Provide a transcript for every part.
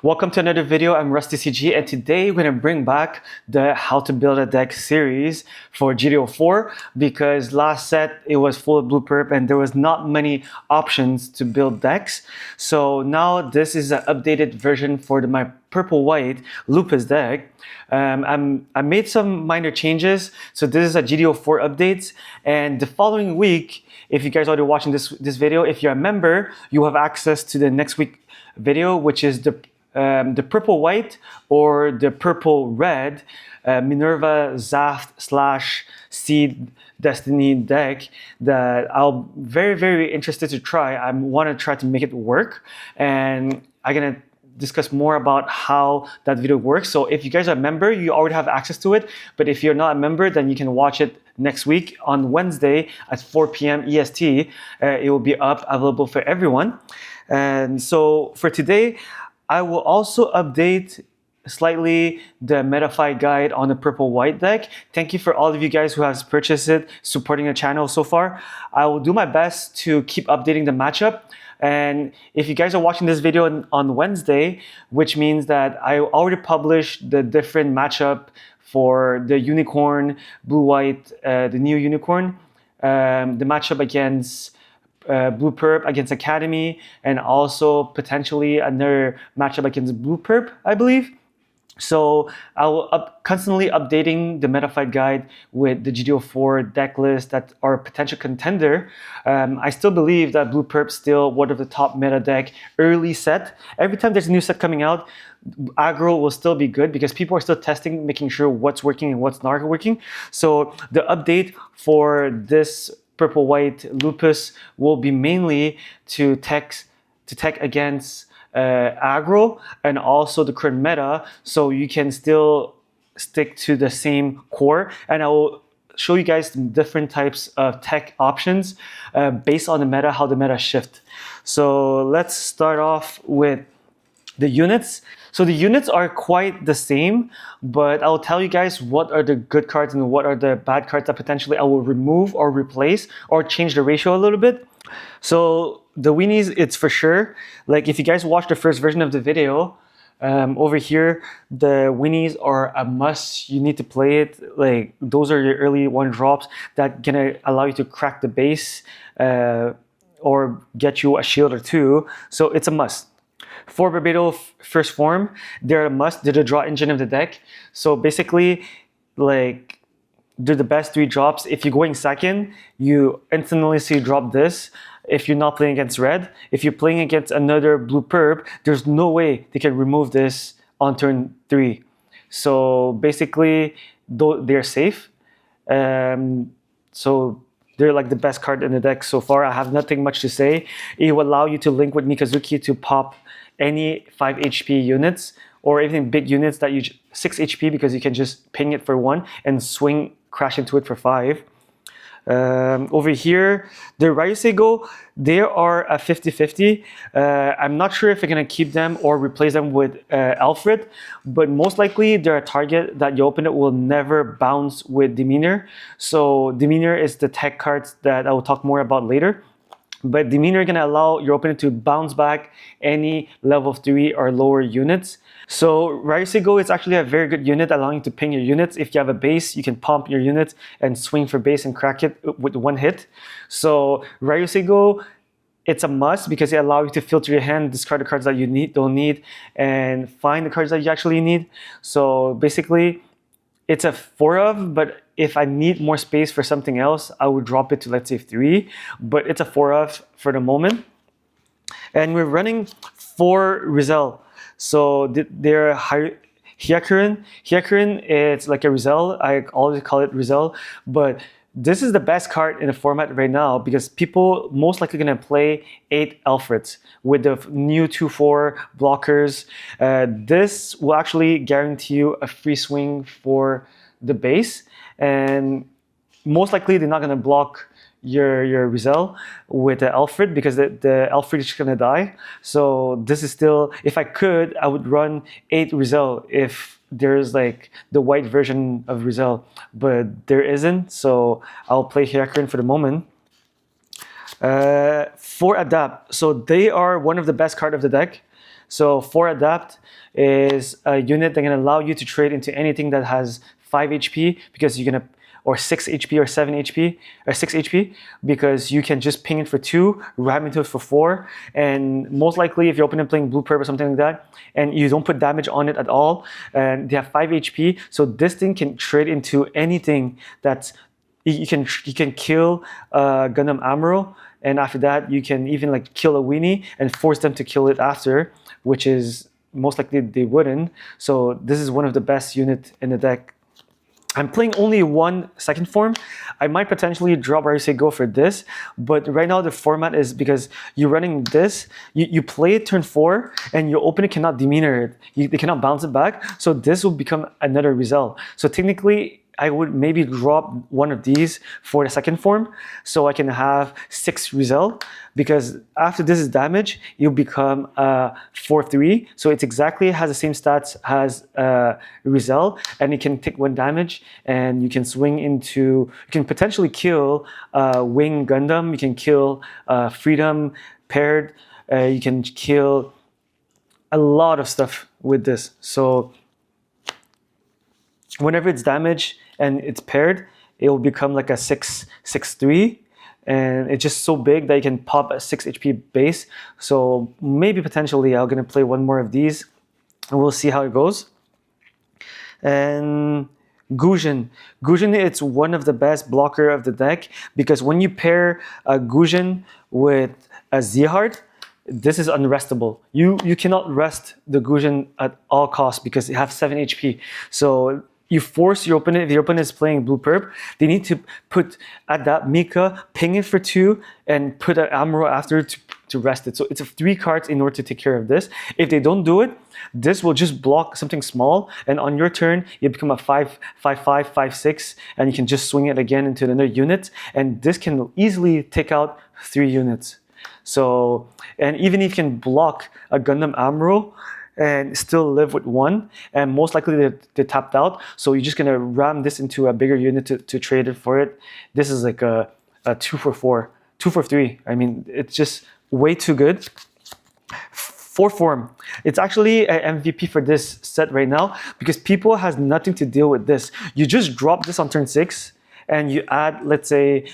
Welcome to another video. I'm RustyCG, and today we're going to bring back the How to Build a Deck series for GD04 because last set it was full of blue perp and there was not many options to build decks. So now this is an updated version for my purple-white Lupus deck. I made some minor changes. So this is a GD04 update, and the following week, if you guys are already watching this video, if you're a member, you have access to the next week video, which is the purple white or the purple red Minerva Zaft / Seed Destiny deck that I'm very interested to try. I want to try to make it work, and I'm gonna discuss more about how that video works. So if you guys are a member, you already have access to it, but if you're not a member, then you can watch it next week on Wednesday at 4 p.m. EST. It will be up, available for everyone. And so for today, I will also update slightly the Metafy guide on the purple white deck. Thank you for all of you guys who have purchased it, supporting the channel so far. I will do my best to keep updating the matchup. And if you guys are watching this video on Wednesday, which means that I already published the different matchup for the unicorn, blue-white, the new unicorn, the matchup against Blue Perp against Academy, and also potentially another matchup against Blue Perp, I believe. So I will constantly updating the Metafight guide with the GD04 deck list that are a potential contender. I still believe that Blue Perp still one of the top meta deck early set. Every time there's a new set coming out, aggro will still be good because people are still testing, making sure what's working and what's not working. So the update for this purple white Lupus will be mainly to tech against aggro and also the current meta, so you can still stick to the same core. And I will show you guys different types of tech options based on the meta, how the meta shift. So let's start off with the units. So the units are quite the same, but I'll tell you guys what are the good cards and what are the bad cards that potentially I will remove or replace or change the ratio a little bit. So the weenies, it's for sure. Like if you guys watch the first version of the video, over here, the weenies are a must. You need to play it. Like those are your early one drops that gonna allow you to crack the base or get you a shield or two. So it's a must. For Barbados first form, they're a must. They're the draw engine of the deck. So basically, like, they're the best 3 drops. If you're going second, you instantly drop this. If you're not playing against red, if you're playing against another blue perp, there's no way they can remove this on turn 3. So basically, they're safe. So they're like the best card in the deck so far. I have nothing much to say. It will allow you to link with Mikazuki to pop any 5 HP units or even big units that you 6 HP because you can just ping it for 1 and swing crash into it for 5. Over here, the Ryuseigo, they are a 50-50. I'm not sure if you're gonna keep them or replace them with Alfred, but most likely they're a target that you open it will never bounce with Demeanor. So Demeanor is the tech cards that I will talk more about later. But Demeanor is going to allow your opponent to bounce back any level 3 or lower units. So Ryuseigo is actually a very good unit, allowing you to ping your units. If you have a base, you can pump your units and swing for base and crack it with 1 hit. So Ryuseigo, it's a must because it allows you to filter your hand, discard the cards that you don't need, and find the cards that you actually need. So basically, it's a 4 of, but if I need more space for something else, I would drop it to, let's say, 3. But it's a 4 of for the moment. And we're running 4 Rizal. So they're Hyakurin. Hyakurin, it's like a Rizal. I always call it Rizal. But this is the best card in the format right now because people most likely going to play 8 Alfreds with the new 2/4 blockers. This will actually guarantee you a free swing for the base, and most likely they're not going to block your Rizal with the Alfred because the Alfred is just going to die. So this is still, if I could, I would run 8 Rizal if there's like the white version of Rizal, but there isn't, so I'll play Hyakurin for the moment. For Adapt, so they are one of the best card of the deck. So 4 adapt is a unit that can allow you to trade into anything that has 5 HP because you're gonna, or 6 HP or 7 HP or 6 HP, because you can just ping it for 2, ram into it for 4, and most likely if you're open and playing Blue Purp or something like that, and you don't put damage on it at all, and they have 5 HP, so this thing can trade into anything that's, you can kill Gundam Amuro, and after that you can even like kill a weenie and force them to kill it after, which is most likely they wouldn't. So this is one of the best unit in the deck. I'm playing only one second form. I might potentially drop go for this, but right now the format is because you're running this, you play it turn 4, and your opponent cannot demeanor it. They cannot bounce it back, so this will become another result. So technically, I would maybe drop one of these for the second form, so I can have 6 result, because after this is damage, you'll become 4/3, so it exactly has the same stats as result, and it can take 1 damage, and you can swing into, you can potentially kill Wing Gundam, you can kill Freedom paired, you can kill a lot of stuff with this. So whenever it's damaged and it's paired, it will become like a 6/3, and it's just so big that you can pop a 6 HP base. So maybe potentially I'm gonna play one more of these, and we'll see how it goes. And Gujin, it's one of the best blocker of the deck, because when you pair a Gujin with a Zihard, this is unrestable. You cannot rest the Gujin at all costs because it has 7 HP. So you force your opponent, if your opponent is playing Blue Purp, they need to adapt Mika, ping it for 2, and put an Amuro after to rest it. So it's 3 cards in order to take care of this. If they don't do it, this will just block something small, and on your turn, you become a 5/5, 5/6, and you can just swing it again into another unit, and this can easily take out 3 units. So, and even if you can block a Gundam Amuro and still live with 1, and most likely they're tapped out, so you're just gonna ram this into a bigger unit to trade it for it. This is like a 2/4, 2/3. I mean, it's just way too good. 4 form. It's actually an MVP for this set right now, because people has nothing to deal with this. You just drop this on turn 6, and you add, let's say,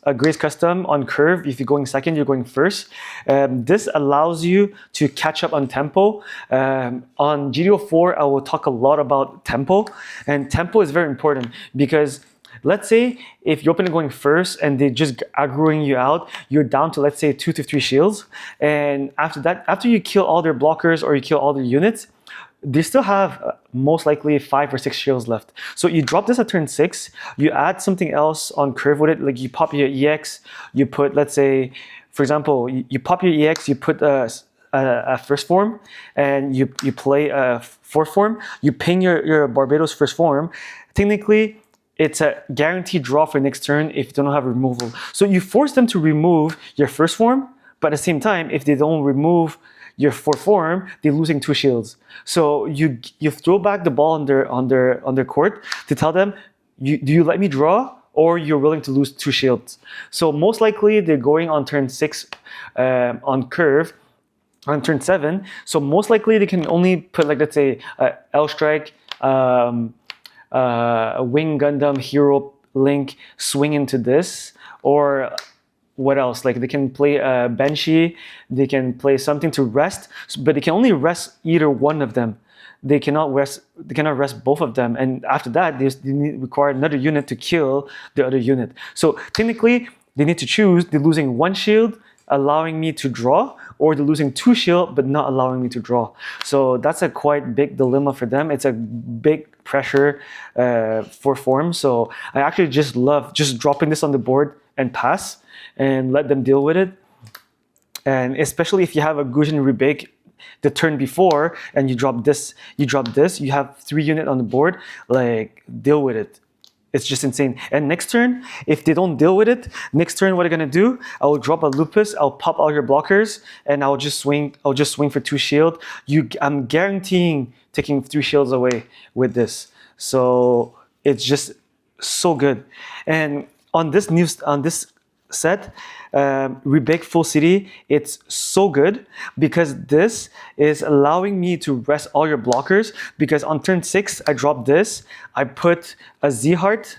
a Grace Custom on curve. If you're going second, you're going first. This allows you to catch up on tempo. On GD04, I will talk a lot about tempo, and tempo is very important, because let's say if you're opening going first and they just aggroing you out, you're down to, let's say, 2 to 3 shields, and after that, after you kill all their blockers or you kill all their units, they still have most likely 5 or 6 shields left. So you drop this at turn 6, you add something else on curve with it, like you pop your EX, you put, let's say, for example, you pop your EX, you put a first form, and you play a 4th form, you ping your Barbados first form. Technically, it's a guaranteed draw for next turn if you don't have removal. So you force them to remove your first form, but at the same time, if they don't remove your 4th form, they're losing 2 shields. So you throw back the ball on their court to tell them, do you let me draw, or you're willing to lose 2 shields? So most likely they're going on turn 6 on curve, on turn 7. So most likely they can only put, like, let's say, L Strike, a Wing Gundam Hero Link, swing into this, or what else? Like, they can play a Banshee, they can play something to rest, but they can only rest either one of them. They cannot rest both of them, and after that, they require another unit to kill the other unit. So technically, they need to choose. They're losing 1 shield, allowing me to draw, or they're losing 2 shield but not allowing me to draw. So that's a quite big dilemma for them. It's a big pressure for form. So I actually just love just dropping this on the board and pass and let them deal with it. And especially if you have a Gujin rebake the turn before and you drop this, you have 3 units on the board, like, deal with it. It's just insane. And next turn, if they don't deal with it, next turn what I'm gonna do, I will drop a Lupus, I'll pop all your blockers, and I'll just swing for 2 shield. I'm guaranteeing taking 3 shields away with this. So it's just so good. And on this set, Rebake Full City, it's so good because this is allowing me to rest all your blockers, because on turn 6 I drop this, I put a Z-Heart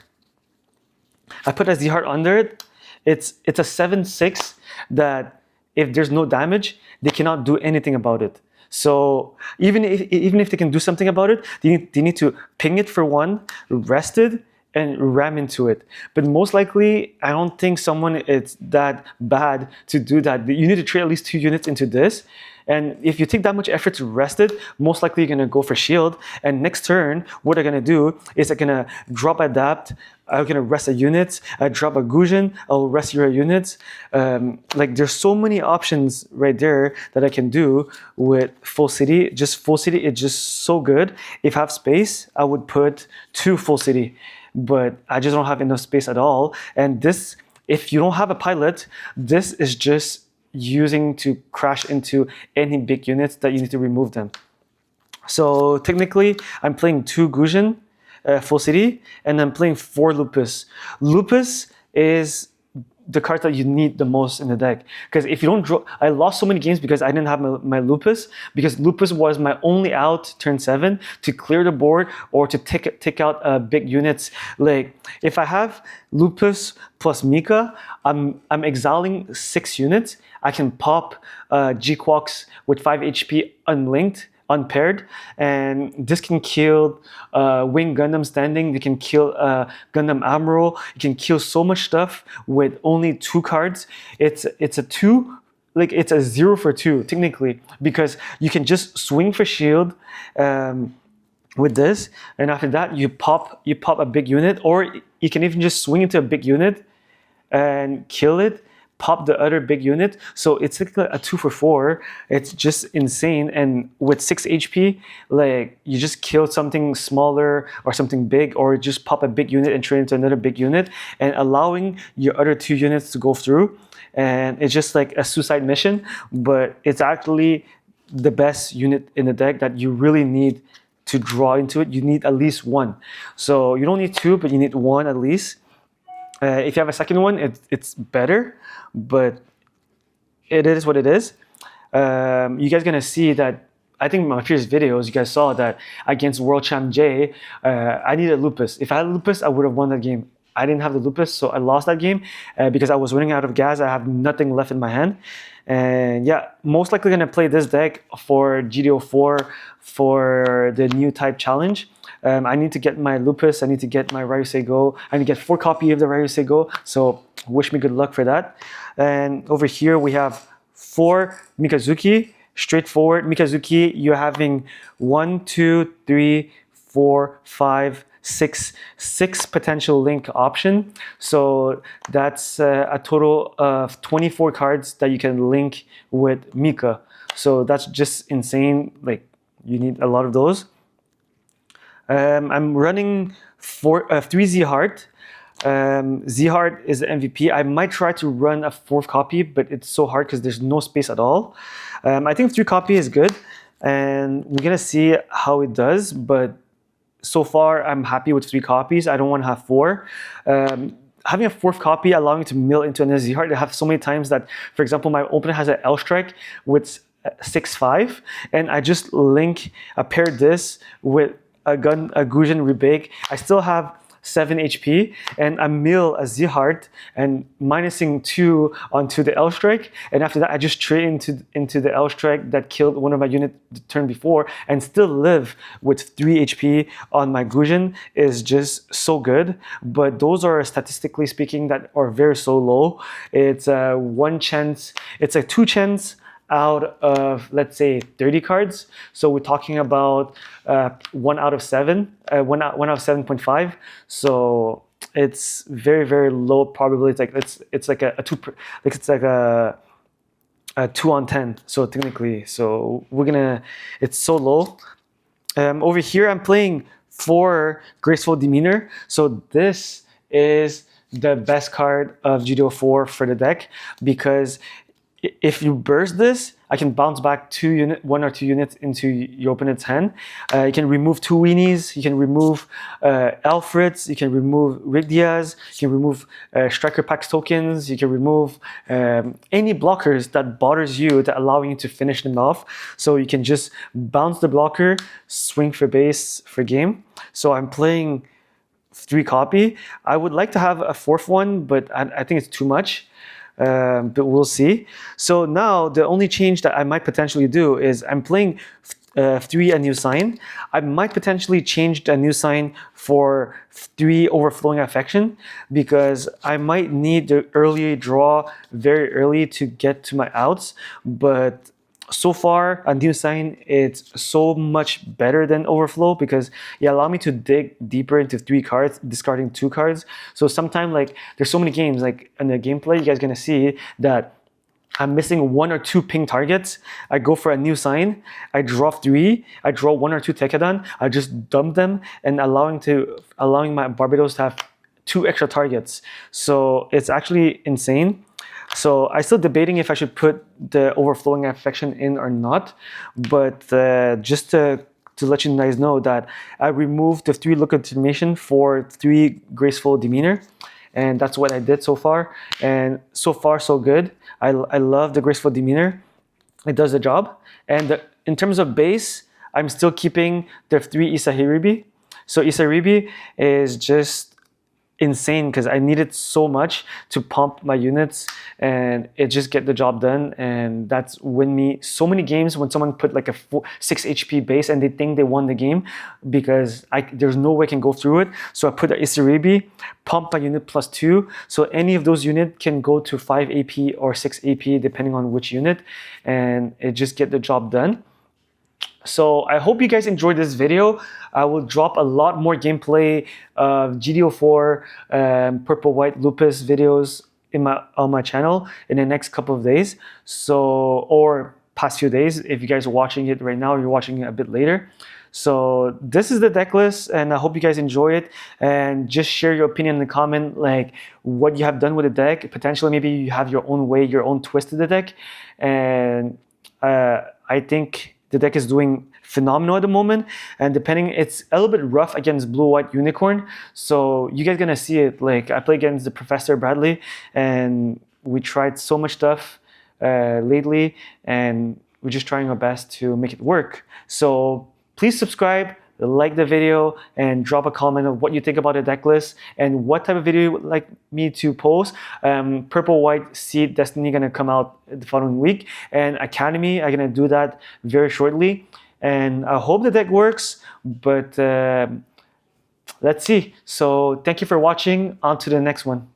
under it. It's a 7/6 that if there's no damage, they cannot do anything about it. So even if they can do something about it, they need to ping it for 1, rest it, and ram into it. But most likely, I don't think someone is that bad to do that. You need to trade at least 2 units into this. And if you take that much effort to rest it, most likely you're gonna go for shield. And next turn, what they're gonna do is they're gonna drop adapt. I'm gonna rest a unit. I drop a Gujin. I'll rest your units. Like there's so many options right there that I can do with Full City. Just Full City, it's just so good. If I have space, I would put 2 Full City, but I just don't have enough space at all. And this, if you don't have a pilot, this is just using to crash into any big units that you need to remove them. So technically, I'm playing 2 Gujin, Full City, and I'm playing 4 Lupus. Lupus is the card that you need the most in the deck, because if you don't draw, I lost so many games because I didn't have my Lupus, because Lupus was my only out turn 7 to clear the board or to take out big units. Like if I have Lupus plus Mika, I'm exiling 6 units. I can pop G-Quox with 5 HP unlinked, unpaired, and this can kill Wing Gundam standing. They can kill Gundam Admiral. You can kill so much stuff with only 2 cards. It's a 2, like it's a 0 for 2 technically, because you can just swing for shield with this, and after that you pop a big unit, or you can even just swing into a big unit and kill it, pop the other big unit. So it's like a 2 for 4. It's just insane. And with 6 HP, like you just kill something smaller or something big, or just pop a big unit and turn into another big unit, and allowing your other 2 units to go through. And it's just like a suicide mission, but it's actually the best unit in the deck that you really need to draw into it. You need at least 1. So you don't need 2, but you need 1 at least. If you have a second one, it's better, but it is what it is. You guys gonna see that. I think in my previous videos, you guys saw that against World Champ J, I needed Lupus. If I had Lupus, I would have won that game. I didn't have the Lupus, so I lost that game because I was running out of gas. I have nothing left in my hand. And yeah, most likely gonna play this deck for GD04 for the new type challenge. I need to get my Lupus, I need to get my Ryusei Go, I need to get 4 copies of the Ryusei Go, so wish me good luck for that. And over here we have 4 Mikazuki, straightforward. Mikazuki, you're having 1, 2, 3, 4, 5, 6 potential link option. So that's a total of 24 cards that you can link with Mika. So that's just insane. Like you need a lot of those. I'm running 3 Z-Heart. Z-Heart is the MVP. I might try to run a 4th copy, but it's so hard because there's no space at all. I think 3 copy is good, and we're gonna see how it does. But so far, I'm happy with 3 copies. I don't want to have 4. Having a 4th copy allowing me to mill into an Z-Heart. I have so many times that, for example, my opponent has an L-Strike with 6/5, and I just pair this with a Gujin Rebake. I still have 7 HP, and I mill a Z-Heart and minusing 2 onto the L-Strike, and after that I just trade into the L-Strike that killed one of my units the turn before, and still live with 3 HP on my Gujin is just so good. But those are, statistically speaking, that are very so low. It's a 1 chance, it's a 2 chance out of, let's say, 30 cards. So we're talking about 1 out of 7, 1 out of 7.5. So it's very, very low probability. It's like a 2, like it's like a 2 on 10. So technically, so it's so low. Over here, I'm playing 4 Graceful Demeanor. So this is the best card of GD04 for the deck, because if you burst this, I can bounce back 1 or 2 units into your opponent's hand. You can remove 2 weenies, you can remove Alfreds, you can remove Rick Diaz, you can remove Striker Packs tokens, you can remove any blockers that bothers you that allow you to finish them off. So you can just bounce the blocker, swing for base for game. So I'm playing 3 copy. I would like to have a 4th one, but I think it's too much. But we'll see. So now the only change that I might potentially do is I'm playing 3 a new sign. I might potentially change the new sign for 3 overflowing affection, because I might need the early draw very early to get to my outs. But so far, a new sign, it's so much better than overflow, because it allows me to dig deeper into 3 cards, discarding 2 cards. So sometimes, like, there's so many games, like in the gameplay, you guys are gonna see that I'm missing 1 or 2 ping targets. I go for a new sign, I draw 3, I draw 1 or 2 Tekkadan, I just dump them, and allowing my Barbados to have 2 extra targets. So it's actually insane. So I'm still debating if I should put the overflowing affection in or not. But just to let you guys know that I removed the 3 look intimidation for 3 graceful demeanor. And that's what I did so far. And so far, so good. I love the graceful demeanor. It does the job. And in terms of base, I'm still keeping the 3 Isahiribi. So Isahiribi is just insane, because I need it so much to pump my units, and it just get the job done. And that's win me so many games when someone put like a 6 HP base and they think they won the game, because there's no way I can go through it. So I put the Isaribi, pump my unit +2, so any of those units can go to 5 AP or 6 AP depending on which unit, and it just get the job done. So I hope you guys enjoyed this video. I will drop a lot more gameplay of GD04 Purple White Lupus videos on my channel in the next couple of days. So, or past few days, if you guys are watching it right now, or you're watching it a bit later. So this is the deck list, and I hope you guys enjoy it. And just share your opinion in the comment, like what you have done with the deck. Potentially, maybe you have your own way, your own twist to the deck. And I think the deck is doing phenomenal at the moment, and depending, it's a little bit rough against Blue White Unicorn. So you guys gonna see it. Like, I play against the Professor Bradley, and we tried so much stuff lately, and we're just trying our best to make it work. So please subscribe, like the video, and drop a comment of what you think about the deck list and what type of video you would like me to post. Purple White Seed Destiny gonna come out the following week, and Academy, I'm gonna do that very shortly. And I hope the deck works, but let's see. So thank you for watching. On to the next one.